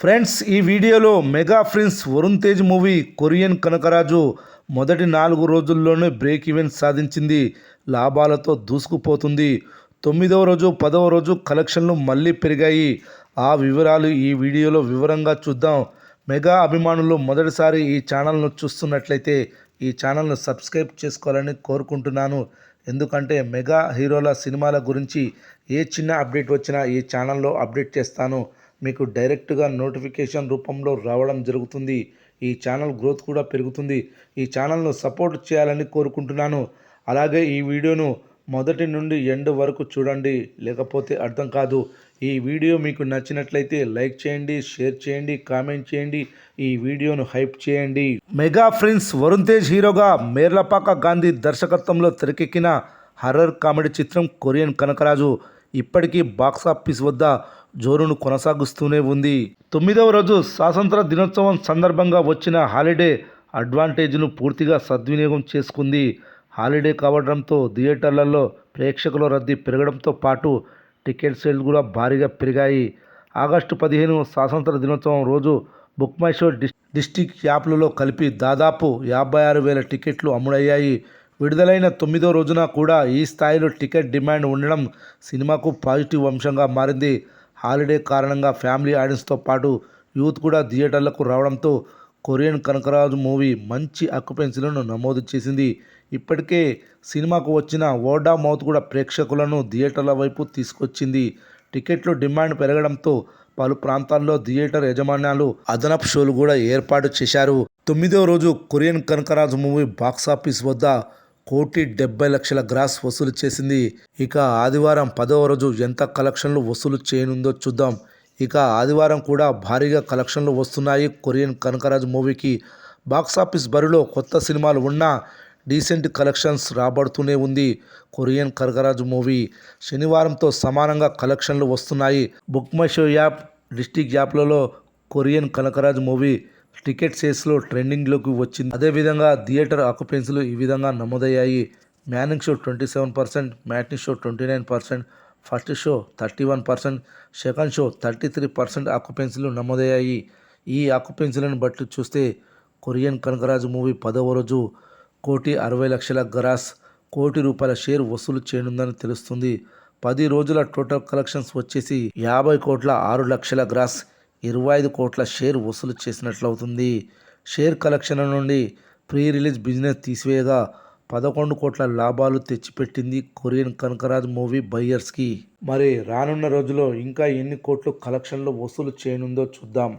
Friends, ఈ వీడియోలో mega prince Varun Tej movie Korean Kanakaraju మొదటి 4 రోజుల్లోనే బ్రేక్ ఈవెన్ సాధించింది. లాభాలతో దూసుకుపోతుంది. 9వ రోజు 10వ రోజు కలెక్షన్లు మళ్ళీ పెరిగాయి. ఆ వివరాలు ఈ వీడియోలో వివరంగా చూద్దాం. మెగా అభిమానులు మొదటిసారి ఈ ఛానల్ను చూస్తున్నట్లయితే ఈ ఛానల్ను సబ్స్క్రైబ్ చేసుకోవాలని కోరుకుంటున్నాను. ఎందుకంటే మెగా హీరోల సినిమాల గురించి ఏ చిన్న అప్డేట్ వచ్చినా ఈ ఛానల్లో అప్డేట్ చేస్తాను. మీకు డైరెక్ట్గా నోటిఫికేషన్ రూపంలో రావడం జరుగుతుంది. ఈ ఛానల్ గ్రోత్ కూడా పెరుగుతుంది. ఈ ఛానల్ను సపోర్ట్ చేయాలని కోరుకుంటున్నాను. అలాగే ఈ వీడియోను మొదటి నుండి ఎండ్ వరకు చూడండి, లేకపోతే అర్థం కాదు. ఈ వీడియో మీకు నచ్చినట్లయితే లైక్ చేయండి, షేర్ చేయండి, కామెంట్ చేయండి. ఈ వీడియోను హైప్ చేయండి. మెగా ప్రిన్స్ వరుణ్ తేజ్ హీరోగా మేర్లపాక గాంధీ దర్శకత్వంలో తెరకెక్కిన హర్రర్ కామెడీ చిత్రం కొరియన్ కనకరాజు ఇప్పటికీ బాక్సాఫీస్ వద్ద జోరును కొనసాగిస్తూనే ఉంది. 9వ రోజు స్వాతంత్ర దినోత్సవం సందర్భంగా వచ్చిన హాలిడే అడ్వాంటేజ్ను పూర్తిగా సద్వినియోగం చేసుకుంది. హాలిడే కావడంతో థియేటర్లలో ప్రేక్షకుల రద్దీ పెరగడంతో పాటు టికెట్ సేల్స్ కూడా భారీగా పెరిగాయి. ఆగస్టు 15 స్వాతంత్ర దినోత్సవం రోజు బుక్ మై షో డిస్ట్రిక్ట్ యాప్లలో కలిపి దాదాపు 56,000 టికెట్లు అమ్ముడయ్యాయి. విడుదలైన 9వ రోజున కూడా ఈ స్థాయిలో టికెట్ డిమాండ్ ఉండడం సినిమాకు పాజిటివ్ అంశంగా మారింది. హాలిడే కారణంగా ఫ్యామిలీ ఆడియన్స్తో పాటు యూత్ కూడా థియేటర్లకు రావడంతో కొరియన్ కనకరాజు మూవీ మంచి ఆక్యుపెన్సీలను నమోదు చేసింది. ఇప్పటికే సినిమాకు వచ్చిన వర్డ్ ఆఫ్ మౌత్ కూడా ప్రేక్షకులను థియేటర్ల వైపు తీసుకొచ్చింది. టికెట్లు డిమాండ్ పెరగడంతో పలు ప్రాంతాల్లో థియేటర్ యాజమాన్యాలు అదనపు షోలు కూడా ఏర్పాటు చేశారు. 9వ రోజు కొరియన్ కనకరాజు మూవీ బాక్సాఫీస్ వద్ద 1,70,00,000 గ్రాస్ వసూలు చేసింది. ఇక ఆదివారం 10వ రోజు ఎంత కలెక్షన్లు వసూలు చేయనుందో చూద్దాం. ఇక ఆదివారం కూడా భారీగా కలెక్షన్లు వస్తున్నాయి. కొరియన్ కనకరాజు మూవీకి బాక్సాఫీస్ బరిలో కొత్త సినిమాలు ఉన్నా డీసెంట్ కలెక్షన్స్ రాబడుతూనే ఉంది. కొరియన్ కనకరాజు మూవీ శనివారంతో సమానంగా కలెక్షన్లు వస్తున్నాయి. Book My Show app, district యాప్లలో కొరియన్ కనకరాజు మూవీ టికెట్ సేల్స్లో ట్రెండింగ్లోకి వచ్చింది. అదేవిధంగా థియేటర్ ఆక్యుపెన్సీలు ఈ విధంగా నమోదయ్యాయి. Morning show 27%, matinee show 29%, first show 31%, second show 33% ఆక్యుపెన్సీలు నమోదయ్యాయి. ఈ ఆక్యుపెన్సీలను బట్టి చూస్తే కొరియన్ కనకరాజు మూవీ 10వ రోజు 1,60,00,000 గ్రాస్, ₹1,00,00,000 షేర్ వసూలు చేయనుందని తెలుస్తుంది. 10 రోజుల టోటల్ కలెక్షన్స్ వచ్చేసి 50,06,00,000 గ్రాస్, 25 కోట్ల షేర్ వసూలు చేసినట్లవుతుంది. షేర్ కలెక్షన్ల నుండి ప్రీ రిలీజ్ బిజినెస్ తీసివేయగా 11 కోట్ల లాభాలు తెచ్చిపెట్టింది కొరియన్ కనకరాజు మూవీ బయ్యర్స్కి. మరి రానున్న రోజుల్లో ఇంకా ఎన్ని కోట్లు కలెక్షన్లు వసూలు చేయనుందో చూద్దాం.